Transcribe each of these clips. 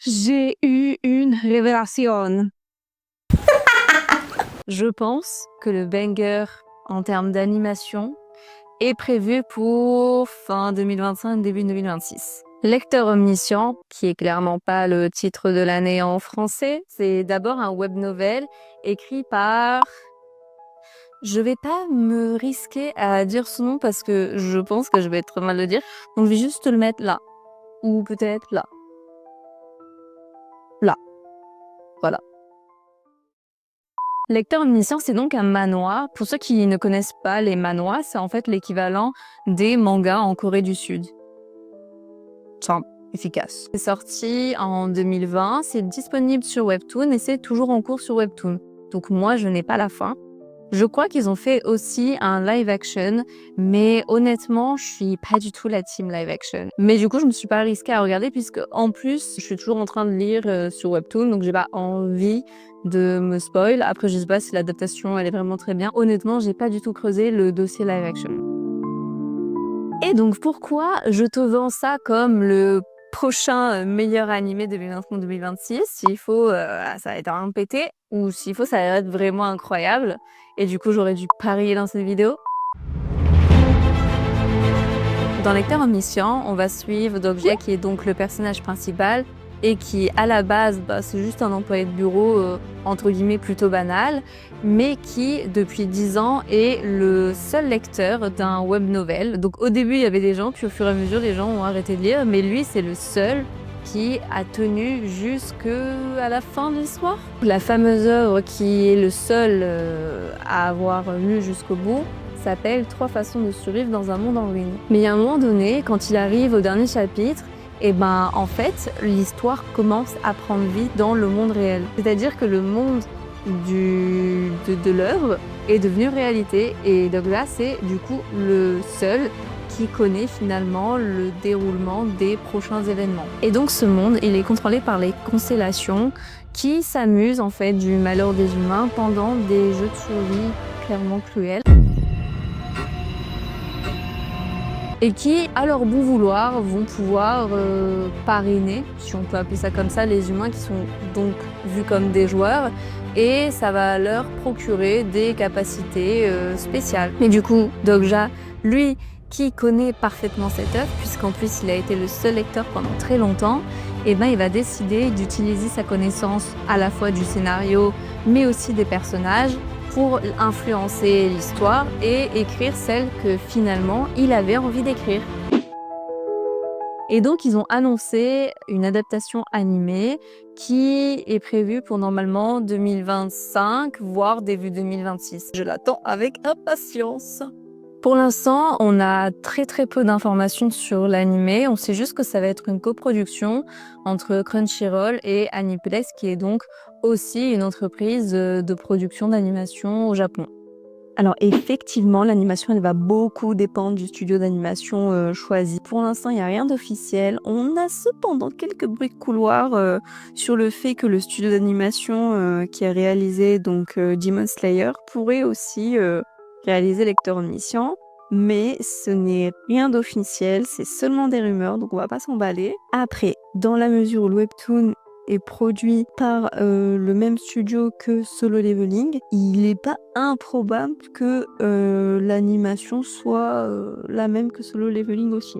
J'ai eu une révélation. Je pense que le banger en termes d'animation est prévu pour fin 2025, début 2026. Lecteur omniscient, qui est clairement pas le titre de l'année en français, c'est d'abord un web novel écrit par... Je vais pas me risquer à dire son nom parce que je pense que je vais être mal le dire. Donc je vais juste le mettre là. Ou peut-être là. Là. Voilà. Lecteur omniscient, c'est donc un manhwa. Pour ceux qui ne connaissent pas les manhwas, c'est en fait l'équivalent des mangas en Corée du Sud. Simple, efficace. C'est sorti en 2020, c'est disponible sur Webtoon et c'est toujours en cours sur Webtoon. Donc moi, je n'ai pas la fin. Je crois qu'ils ont fait aussi un live action, mais honnêtement, je suis pas du tout la team live action. Mais du coup, je me suis pas risquée à regarder puisque en plus, je suis toujours en train de lire sur Webtoon, donc j'ai pas envie de me spoil. Après, je sais pas si l'adaptation elle est vraiment très bien. Honnêtement, j'ai pas du tout creusé le dossier live action. Et donc pourquoi je te vends ça comme le prochain meilleur animé 2025-2026, s'il faut, ça va être un pété, ou s'il faut, ça va être vraiment incroyable. Et du coup, j'aurais dû parier dans cette vidéo. Dans Lecteur omniscient, on va suivre Dokja, qui est donc le personnage principal, et qui, à la base, c'est juste un employé de bureau, entre guillemets, plutôt banal, mais qui, depuis 10 ans, est le seul lecteur d'un web novel. Donc au début, il y avait des gens, puis au fur et à mesure, les gens ont arrêté de lire, mais lui, c'est le seul qui a tenu jusqu'à la fin de l'histoire. La fameuse œuvre qui est le seul à avoir lu jusqu'au bout s'appelle « 3 façons de survivre dans un monde en ruine ». Mais il y a un moment donné, quand il arrive au dernier chapitre, et en fait, l'histoire commence à prendre vie dans le monde réel. C'est-à-dire que le monde de l'œuvre est devenu réalité. Et donc là, c'est du coup le seul qui connaît finalement le déroulement des prochains événements. Et donc ce monde, il est contrôlé par les constellations qui s'amusent en fait du malheur des humains pendant des jeux de survie clairement cruels. Et qui, à leur bon vouloir, vont pouvoir parrainer, si on peut appeler ça comme ça, les humains qui sont donc vus comme des joueurs, et ça va leur procurer des capacités spéciales. Mais du coup, Dokja, lui, qui connaît parfaitement cette œuvre, puisqu'en plus il a été le seul lecteur pendant très longtemps, il va décider d'utiliser sa connaissance à la fois du scénario, mais aussi des personnages, pour influencer l'histoire et écrire celle que finalement il avait envie d'écrire. Et donc ils ont annoncé une adaptation animée qui est prévue pour normalement 2025, voire début 2026. Je l'attends avec impatience. Pour l'instant, on a très peu d'informations sur l'animé. On sait juste que ça va être une coproduction entre Crunchyroll et Aniplex, qui est donc aussi une entreprise de production d'animation au Japon. Alors effectivement, l'animation, elle va beaucoup dépendre du studio d'animation choisi. Pour l'instant, il n'y a rien d'officiel. On a cependant quelques bruits de couloir sur le fait que le studio d'animation qui a réalisé donc Demon Slayer pourrait aussi réaliser Lecteur omniscient. Mais ce n'est rien d'officiel, c'est seulement des rumeurs, donc on va pas s'emballer. Après, dans la mesure où le webtoon est produit par le même studio que Solo Leveling, il n'est pas improbable que l'animation soit la même que Solo Leveling aussi.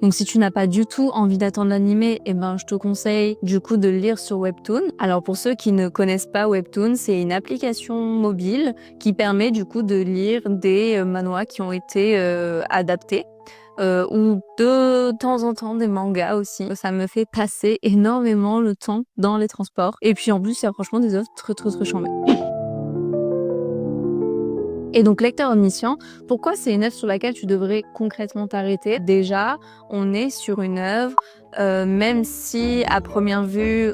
Donc si tu n'as pas du tout envie d'attendre l'animé, je te conseille du coup de le lire sur Webtoon. Alors pour ceux qui ne connaissent pas Webtoon, c'est une application mobile qui permet du coup de lire des manhwas qui ont été adaptés. Ou de temps en temps des mangas aussi. Ça me fait passer énormément le temps dans les transports. Et puis en plus, il y a franchement des œuvres très chambées. Et donc Lecteur omniscient, pourquoi c'est une œuvre sur laquelle tu devrais concrètement t'arrêter? Déjà, on est sur une œuvre, même si à première vue,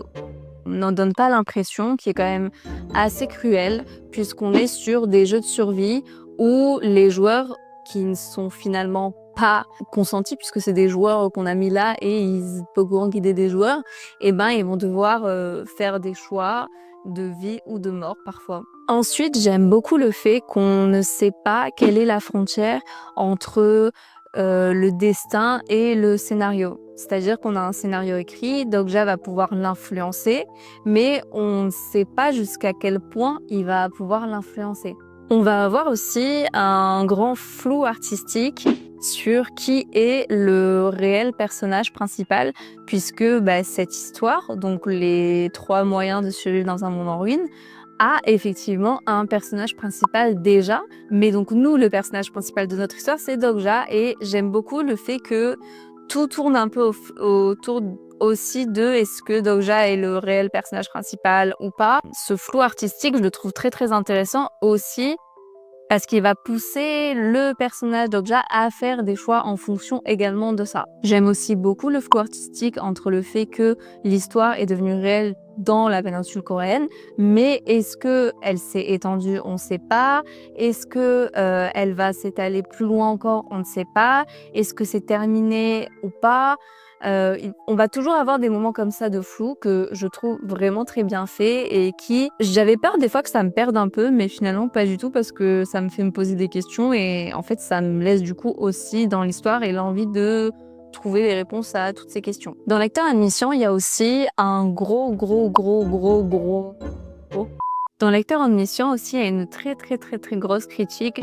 on n'en donne pas l'impression, qui est quand même assez cruelle, puisqu'on est sur des jeux de survie où les joueurs qui ne sont finalement pas consentis, puisque c'est des joueurs qu'on a mis là et ils peuvent guider des joueurs, ils vont devoir faire des choix de vie ou de mort parfois. Ensuite, j'aime beaucoup le fait qu'on ne sait pas quelle est la frontière entre le destin et le scénario. C'est-à-dire qu'on a un scénario écrit, Dokja va pouvoir l'influencer, mais on ne sait pas jusqu'à quel point il va pouvoir l'influencer. On va avoir aussi un grand flou artistique sur qui est le réel personnage principal, puisque cette histoire, donc les 3 moyens de survivre dans un monde en ruine, a effectivement un personnage principal déjà, mais donc nous, le personnage principal de notre histoire, c'est Dokja, et j'aime beaucoup le fait que tout tourne un peu autour aussi de est-ce que Dokja est le réel personnage principal ou pas. Ce flou artistique, je le trouve très très intéressant aussi parce qu'il va pousser le personnage Dokja à faire des choix en fonction également de ça. J'aime aussi beaucoup le flou artistique entre le fait que l'histoire est devenue réelle dans la péninsule coréenne, mais est-ce que elle s'est étendue? On ne sait pas. Est-ce que elle va s'étaler plus loin encore? On ne sait pas. Est-ce que c'est terminé ou pas? On va toujours avoir des moments comme ça de flou que je trouve vraiment très bien fait et qui, j'avais peur des fois que ça me perde un peu, mais finalement pas du tout parce que ça me fait me poser des questions et en fait ça me laisse du coup aussi dans l'histoire et l'envie de trouver les réponses à toutes ces questions. Dans Lecteur Admission, il y a aussi un gros. Dans Lecteur Omniscient aussi, il y a une très grosse critique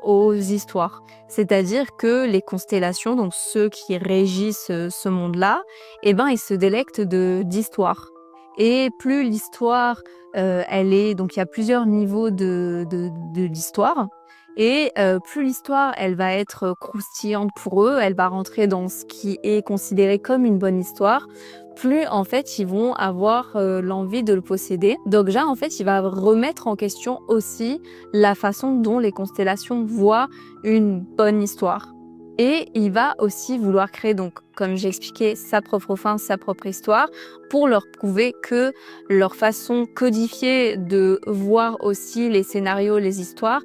aux histoires. C'est-à-dire que les constellations, donc ceux qui régissent ce monde-là, ils se délectent d'histoires. Et plus l'histoire, elle est... Donc il y a plusieurs niveaux de l'histoire. Et plus l'histoire, elle va être croustillante pour eux, elle va rentrer dans ce qui est considéré comme une bonne histoire, plus en fait ils vont avoir l'envie de le posséder. Dokja en fait il va remettre en question aussi la façon dont les constellations voient une bonne histoire. Et il va aussi vouloir créer, donc, comme j'ai expliqué, sa propre fin, sa propre histoire, pour leur prouver que leur façon codifiée de voir aussi les scénarios, les histoires,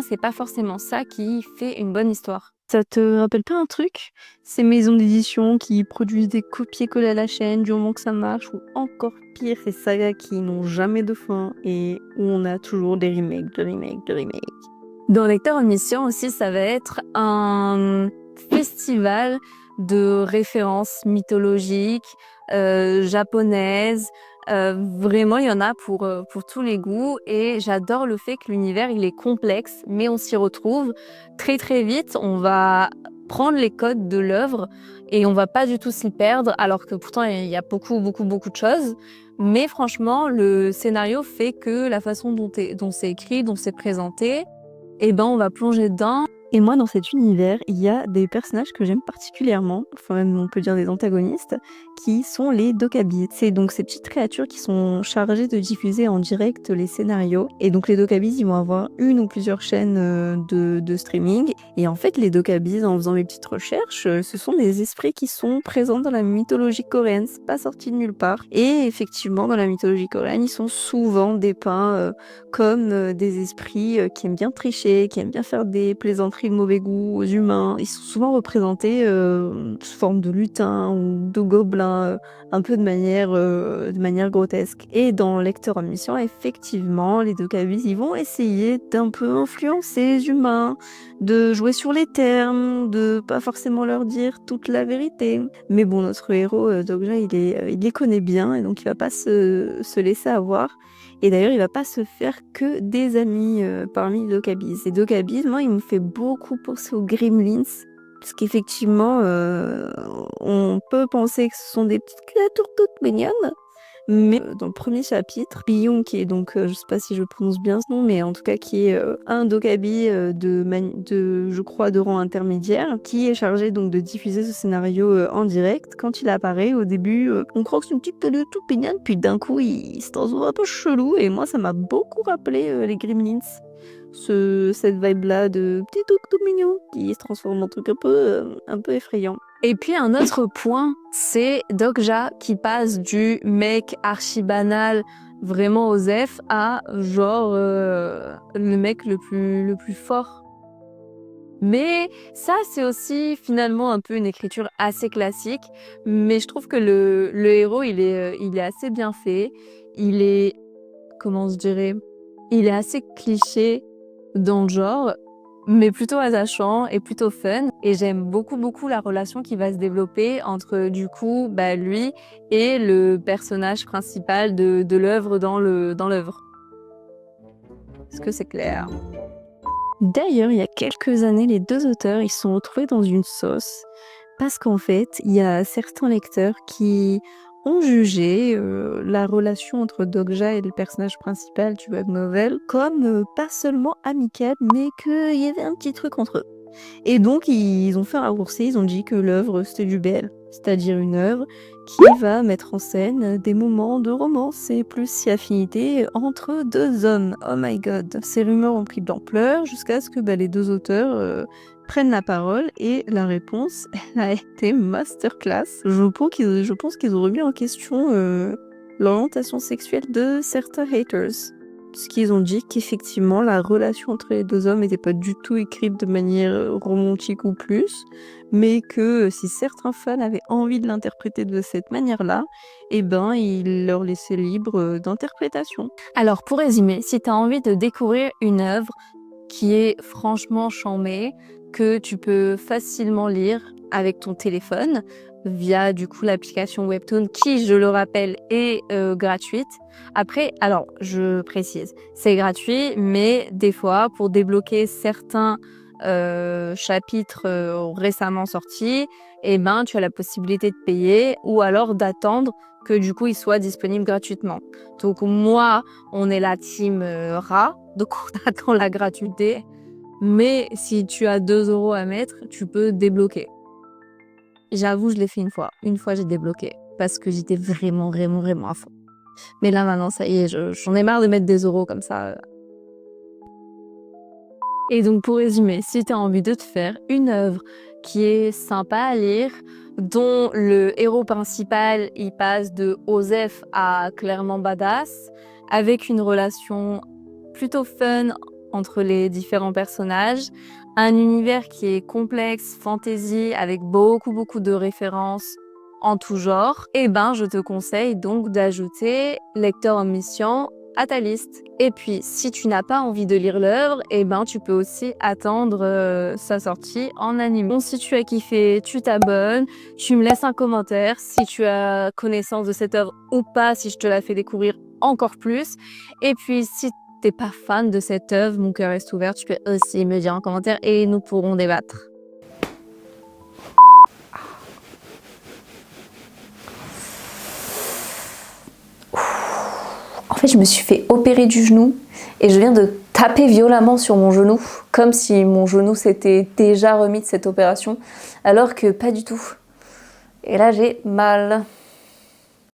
c'est pas forcément ça qui fait une bonne histoire. Ça te rappelle pas un truc? Ces maisons d'édition qui produisent des copier-coller à la chaîne du moment que ça marche, ou encore pire, ces sagas qui n'ont jamais de fin et où on a toujours des remakes. Dans Lecteur Omniscient aussi, ça va être un festival de références mythologiques, japonaises. Vraiment, il y en a pour tous les goûts et j'adore le fait que l'univers, il est complexe, mais on s'y retrouve très vite. On va prendre les codes de l'œuvre et on va pas du tout s'y perdre, alors que pourtant, il y a beaucoup de choses. Mais franchement, le scénario fait que la façon dont c'est écrit, dont c'est présenté, on va plonger dedans. Et moi, dans cet univers, il y a des personnages que j'aime particulièrement, enfin même on peut dire des antagonistes, qui sont les Dokabis. C'est donc ces petites créatures qui sont chargées de diffuser en direct les scénarios. Et donc les Dokabis, ils vont avoir une ou plusieurs chaînes de streaming. Et en fait, les Dokabis, en faisant mes petites recherches, ce sont des esprits qui sont présents dans la mythologie coréenne. C'est pas sorti de nulle part. Et effectivement, dans la mythologie coréenne, ils sont souvent dépeints comme des esprits qui aiment bien tricher, qui aiment bien faire des plaisanteries de mauvais goût aux humains. Ils sont souvent représentés sous forme de lutins ou de gobelins, un peu de manière grotesque. Et dans Lecteur Omniscient, effectivement, les Dokabis, ils vont essayer d'un peu influencer les humains, de jouer sur les termes, de pas forcément leur dire toute la vérité. Mais bon, notre héros, Dokja, il les connaît bien et donc il va pas se laisser avoir. Et d'ailleurs, il va pas se faire que des amis parmi les Dokabis. Les Dokabis, moi, il me fait beaucoup penser aux Gremlins. Parce qu'effectivement, on peut penser que ce sont des petites créatures toutes mignonnes. Mais dans le premier chapitre, Biyung, qui est donc, je sais pas si je prononce bien ce nom, mais en tout cas qui est un Dokabi je crois, de rang intermédiaire, qui est chargé donc de diffuser ce scénario en direct. Quand il apparaît, au début, on croit que c'est une petite pelure tout mignonne, puis d'un coup, il se transforme un peu chelou, et moi, ça m'a beaucoup rappelé les Gremlins. Cette vibe-là de petit truc tout mignon qui se transforme en truc un peu effrayant. Et puis un autre point, c'est Dokja qui passe du mec archi banal, vraiment osef, à genre le mec le plus fort. Mais ça, c'est aussi finalement un peu une écriture assez classique, mais je trouve que le héros, il est assez bien fait. Il est, comment je dirais, il est assez cliché dans le genre, mais plutôt attachant et plutôt fun. Et j'aime beaucoup la relation qui va se développer entre du coup lui et le personnage principal de l'œuvre dans l'œuvre. Est-ce que c'est clair? D'ailleurs, il y a quelques années, les 2 auteurs, ils se sont retrouvés dans une sauce parce qu'en fait, il y a certains lecteurs qui ont jugé, la relation entre Dokja et le personnage principal du web novel comme, pas seulement amicale, mais qu'il y avait un petit truc entre eux. Et donc ils ont fait un raccourci, ils ont dit que l'œuvre c'était du BL, c'est-à-dire une œuvre qui va mettre en scène des moments de romance et plus si affinité entre 2 hommes. Oh my god! Ces rumeurs ont pris de l'ampleur jusqu'à ce que les 2 auteurs, prennent la parole et la réponse, elle a été masterclass. Je pense qu'ils ont remis en question, l'orientation sexuelle de certains haters. Parce qu'ils ont dit qu'effectivement, la relation entre les 2 hommes n'était pas du tout écrite de manière, romantique ou plus, mais que si certains fans avaient envie de l'interpréter de cette manière-là, ils leur laissaient libre, d'interprétation. Alors pour résumer, si tu as envie de découvrir une œuvre qui est franchement charmée, que tu peux facilement lire avec ton téléphone via du coup l'application Webtoon qui, je le rappelle, est gratuite. Après, alors je précise, c'est gratuit, mais des fois pour débloquer certains chapitres récemment sortis, tu as la possibilité de payer ou alors d'attendre que du coup il soit disponible gratuitement. Donc moi, on est la team rat, donc on attend la gratuité. Mais si tu as 2 € à mettre, tu peux débloquer. J'avoue, je l'ai fait une fois. Une fois, j'ai débloqué parce que j'étais vraiment à fond. Mais là, maintenant, ça y est, j'en ai marre de mettre des euros comme ça. Et donc, pour résumer, si tu as envie de te faire une œuvre qui est sympa à lire, dont le héros principal, il passe de Osef à clairement badass, avec une relation plutôt fun entre les différents personnages, un univers qui est complexe, fantasy, avec beaucoup de références en tout genre, je te conseille donc d'ajouter Lecteur Omniscient à ta liste. Et puis, si tu n'as pas envie de lire l'œuvre, tu peux aussi attendre sa sortie en anime. Bon, si tu as kiffé, tu t'abonnes, tu me laisses un commentaire si tu as connaissance de cette œuvre ou pas, si je te la fais découvrir encore plus. Et puis, si t'es pas fan de cette œuvre, mon cœur reste ouvert, tu peux aussi me dire en commentaire et nous pourrons débattre. En fait, je me suis fait opérer du genou et je viens de taper violemment sur mon genou, comme si mon genou s'était déjà remis de cette opération, alors que pas du tout. Et là, j'ai mal.